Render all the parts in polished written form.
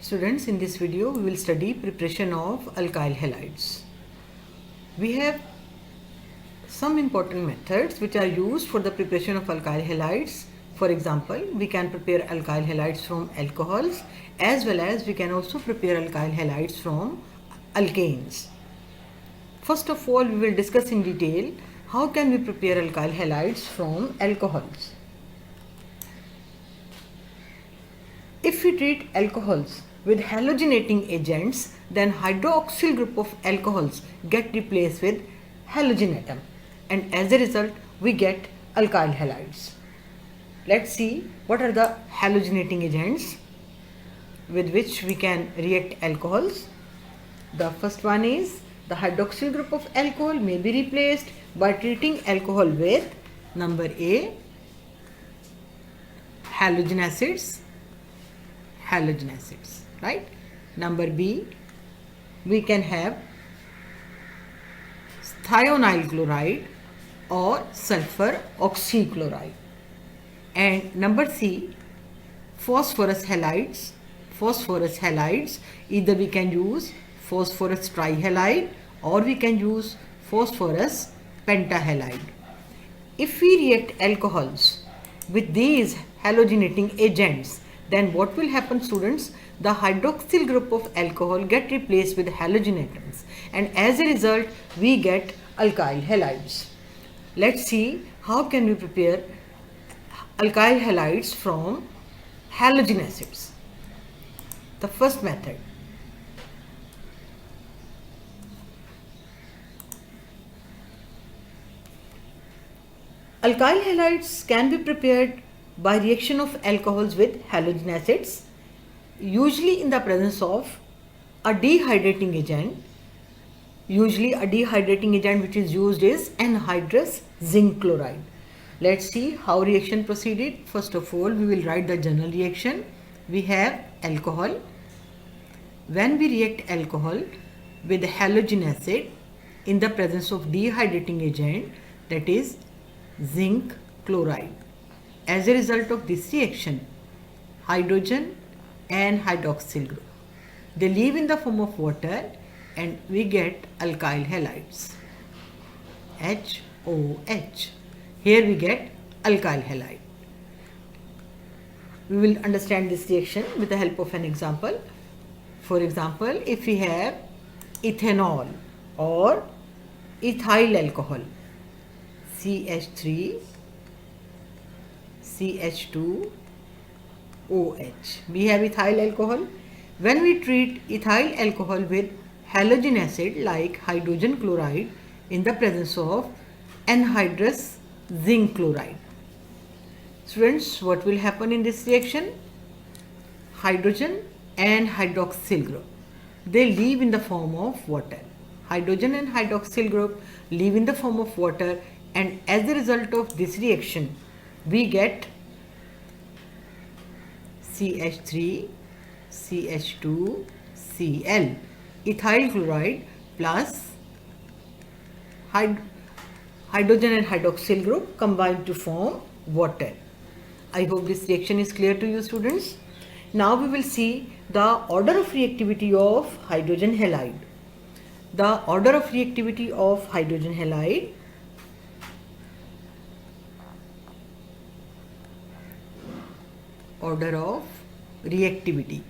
Students, in this video we will study preparation of alkyl halides. We have some important methods which are used for the preparation of alkyl halides. For example, we can prepare alkyl halides from alcohols, as well as we can also prepare alkyl halides from alkanes. First of all, we will discuss in detail how can we prepare alkyl halides from alcohols. If we treat alcohols with halogenating agents, then hydroxyl group of alcohols get replaced with halogen atom, and as a result we get alkyl halides. Let's see what are the halogenating agents with which we can react alcohols. The first one is the hydroxyl group of alcohol may be replaced by treating alcohol with number A, halogen acids, right? Number B, we can have thionyl chloride or sulfur oxychloride. And number C, phosphorus halides. Either we can use phosphorus trihalide or we can use phosphorus pentahalide. If we react alcohols with these halogenating agents, then what will happen, students? The hydroxyl group of alcohol get replaced with halogen atoms, and as a result we get alkyl halides. Let's see how can we prepare alkyl halides from halogen acids. The first method. Alkyl halides can be prepared by reaction of alcohols with halogen acids, usually in the presence of a dehydrating agent. Usually a dehydrating agent which is used is anhydrous zinc chloride. Let's see how reaction proceeded. First of all, we will write the general reaction. We have alcohol. When we react alcohol with halogen acid in the presence of dehydrating agent, that is zinc chloride, as a result of this reaction, hydrogen and hydroxyl group, they leave in the form of water and we get alkyl halides, HOH. Here we get alkyl halide. We will understand this reaction with the help of an example. For example, if we have ethanol or ethyl alcohol, CH3 CH2OH. We have ethyl alcohol. When we treat ethyl alcohol with halogen acid like hydrogen chloride in the presence of anhydrous zinc chloride, students, what will happen in this reaction? Hydrogen and hydroxyl group, they leave in the form of water. Hydrogen and hydroxyl group leave in the form of water, and as a result of this reaction we get CH3 CH2 Cl, ethyl chloride plus hydrogen and hydroxyl group combined to form water. I hope this reaction is clear to you, students. Now we will see the order of reactivity of hydrogen halide. The order of reactivity of hydrogen halide . Order of reactivity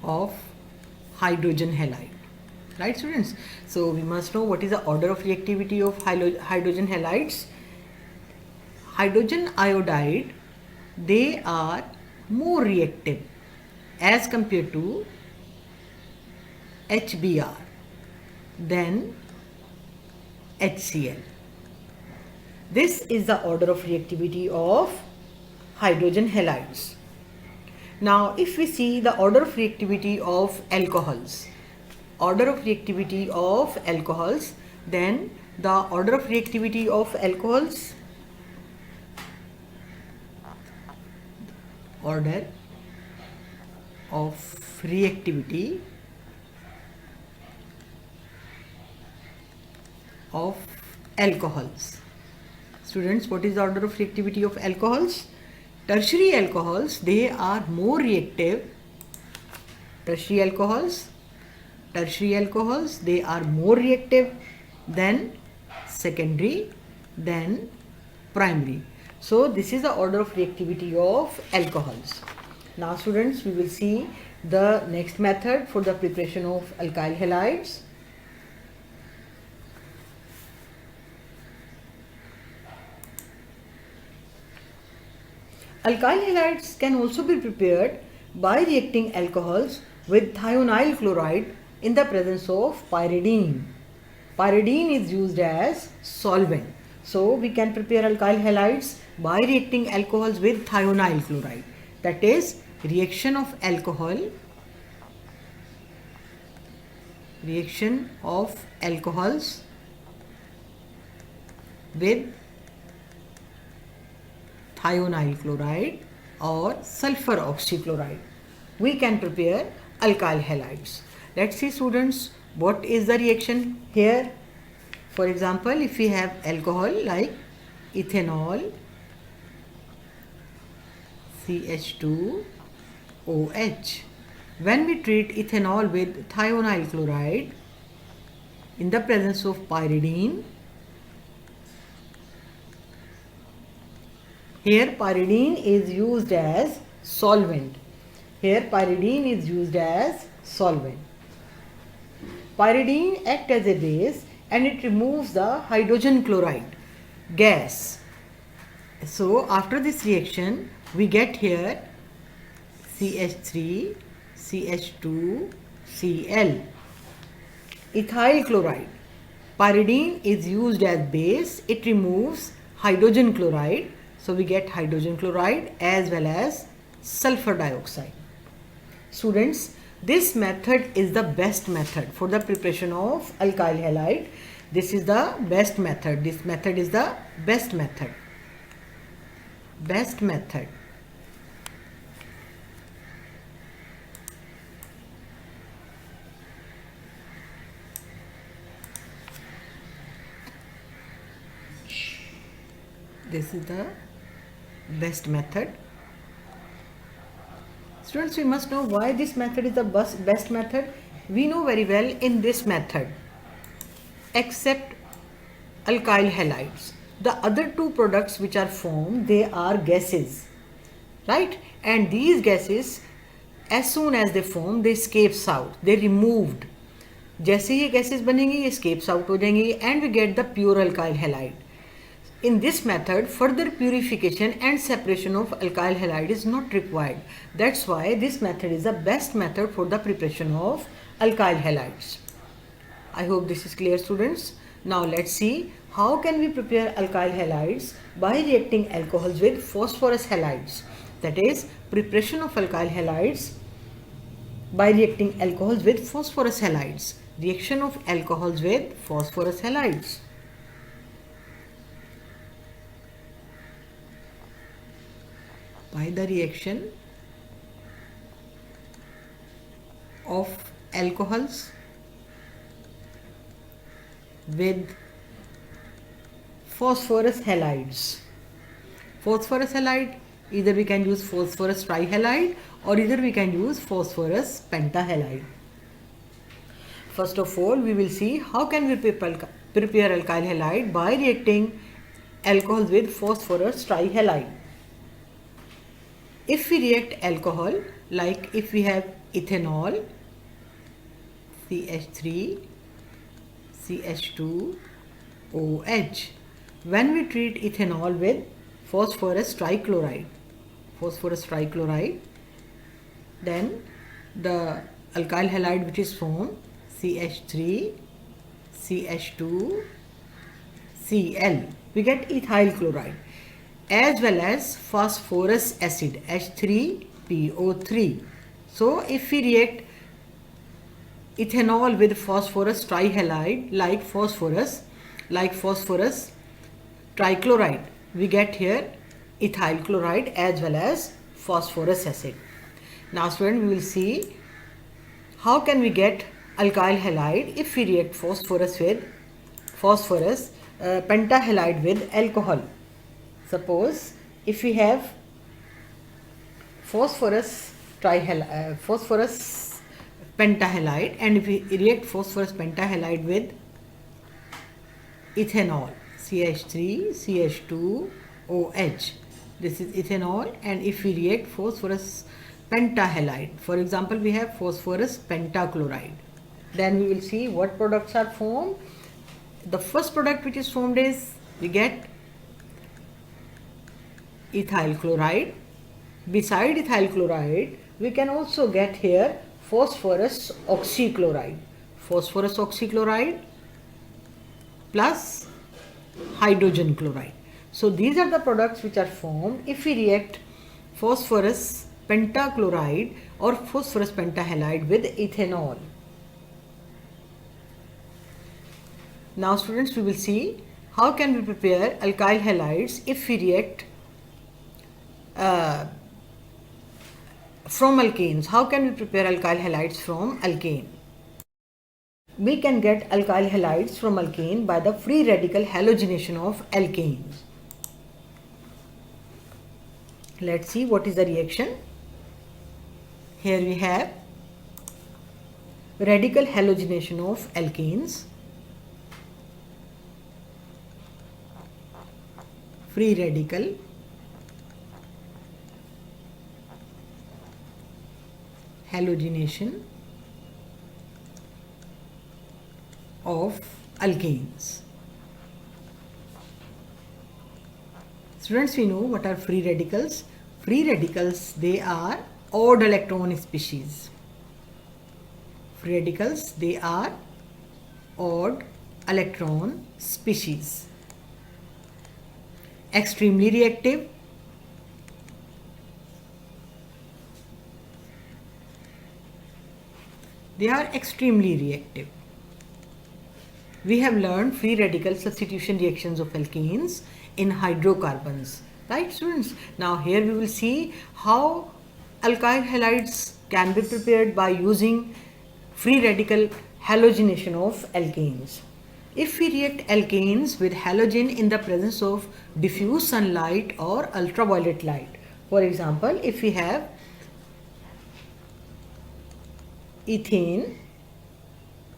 of hydrogen halide, right, students? So we must know what is the order of reactivity of hydrogen halides. Hydrogen iodide, they are more reactive as compared to HBr than HCl. This is the order of reactivity of hydrogen halides. Now, if we see the order of reactivity of alcohols, then the order of reactivity of alcohols, order of reactivity of alcohols. Students, what is the order of reactivity of alcohols? Tertiary alcohols, they are more reactive. Tertiary alcohols, they are more reactive than secondary, than primary. So this is the order of reactivity of alcohols. Now students, we will see the next method for the preparation of alkyl halides. Alkyl halides can also be prepared by reacting alcohols with thionyl chloride in the presence of pyridine. Pyridine is used as solvent. So we can prepare alkyl halides by reacting alcohols with thionyl chloride. That is reaction of alcohols with thionyl chloride or sulfur oxychloride. We can prepare alkyl halides. Let's see students, what is the reaction here. For example, if we have alcohol like ethanol, CH2OH. When we treat ethanol with thionyl chloride in the presence of pyridine, here pyridine is used as solvent. Pyridine acts as a base and it removes the hydrogen chloride gas. So after this reaction, we get here CH3, CH2, Cl. Ethyl chloride. Pyridine is used as base. It removes hydrogen chloride. So we get hydrogen chloride as well as sulfur dioxide. Students, this method is the best method for the preparation of alkyl halide. This is the best method. This method is the best method. This is the best method. Students, we must know why this method is the best method. We know very well in this method, except alkyl halides, the other two products which are formed, they are gases, right? And these gases, as soon as they form, they escapes out, they removed. जैसे ये gases बनेंगी, ये escapes out हो जाएंगी and we get the pure alkyl halide. In this method, further purification and separation of alkyl halide is not required. That's why this method is the best method for the preparation of alkyl halides. I hope this is clear, students. Now let's see how can we prepare alkyl halides by reacting alcohols with phosphorus halides. That is, preparation of alkyl halides by reacting alcohols with phosphorus halides. Reaction of alcohols with phosphorus halides. By the reaction of alcohols with phosphorus halides. Phosphorus halide, either we can use phosphorus trihalide or either we can use phosphorus pentahalide. First of all, we will see how can we prepare alkyl halide by reacting alcohols with phosphorus trihalide. If we react alcohol, like if we have ethanol, CH3, CH2OH, when we treat ethanol with phosphorus trichloride, then the alkyl halide which is formed, CH3, CH2, Cl, we get ethyl chloride as well as phosphorus acid, H3PO3. So if we react ethanol with phosphorus trihalide like phosphorus trichloride, we get here ethyl chloride as well as phosphorus acid. Now students, we will see how can we get alkyl halide if we react phosphorus pentahalide with alcohol. Suppose if we have phosphorus phosphorus pentahalide, and if we react phosphorus pentahalide with ethanol, CH3 CH2 OH, this is ethanol, and if we react phosphorus pentahalide, for example we have phosphorus pentachloride, then we will see what products are formed. The first product which is formed is we get ethyl chloride. Beside ethyl chloride, we can also get here phosphorus oxychloride. Phosphorus oxychloride plus hydrogen chloride. So these are the products which are formed if we react phosphorus pentachloride or phosphorus pentahalide with ethanol. Now students, we will see how can we prepare alkyl halides if we react from alkanes. How can we prepare alkyl halides from alkane? We can get alkyl halides from alkane by the free radical halogenation of alkanes. Let's see what is the reaction. Here we have radical halogenation of alkanes. Free radical halogenation of alkanes. Students, we know what are free radicals. Free radicals, they are odd electron species. Free radicals, they are odd electron species. Extremely reactive. They are extremely reactive. We have learned free radical substitution reactions of alkanes in hydrocarbons. Right students? Now here we will see how alkyl halides can be prepared by using free radical halogenation of alkanes. If we react alkanes with halogen in the presence of diffuse sunlight or ultraviolet light, for example, if we have ethane,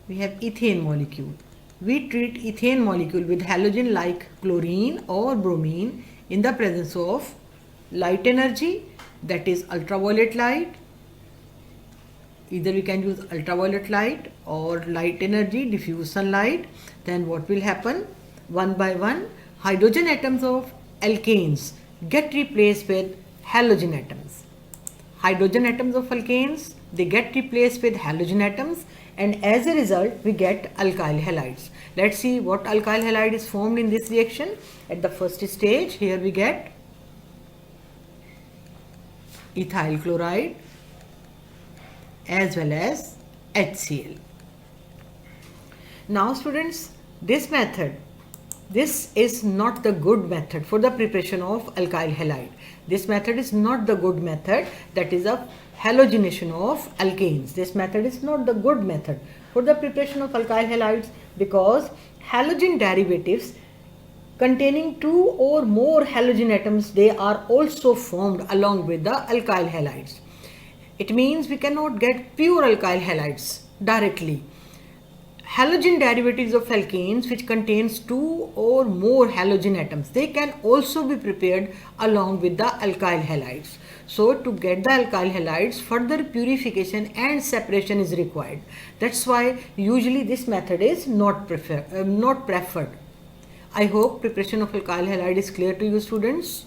we have ethane molecule. We treat ethane molecule with halogen like chlorine or bromine in the presence of light energy, that is ultraviolet light. Either we can use ultraviolet light or light energy, diffuse sunlight. Then what will happen? One by one, hydrogen atoms of alkanes get replaced with halogen atoms. Hydrogen atoms of alkanes, they get replaced with halogen atoms, and as a result we get alkyl halides. Let's see what alkyl halide is formed in this reaction. At the first stage, here we get ethyl chloride as well as HCl. Now students, this method, this is not the good method for the preparation of alkyl halide. This method is not the good method, that is a halogenation of alkanes. This method is not the good method for the preparation of alkyl halides, because halogen derivatives containing two or more halogen atoms, they are also formed along with the alkyl halides. It means we cannot get pure alkyl halides directly. Halogen derivatives of alkanes which contains two or more halogen atoms, they can also be prepared along with the alkyl halides. So to get the alkyl halides, further purification and separation is required. That's why usually this method is not preferred. I hope preparation of alkyl halide is clear to you students.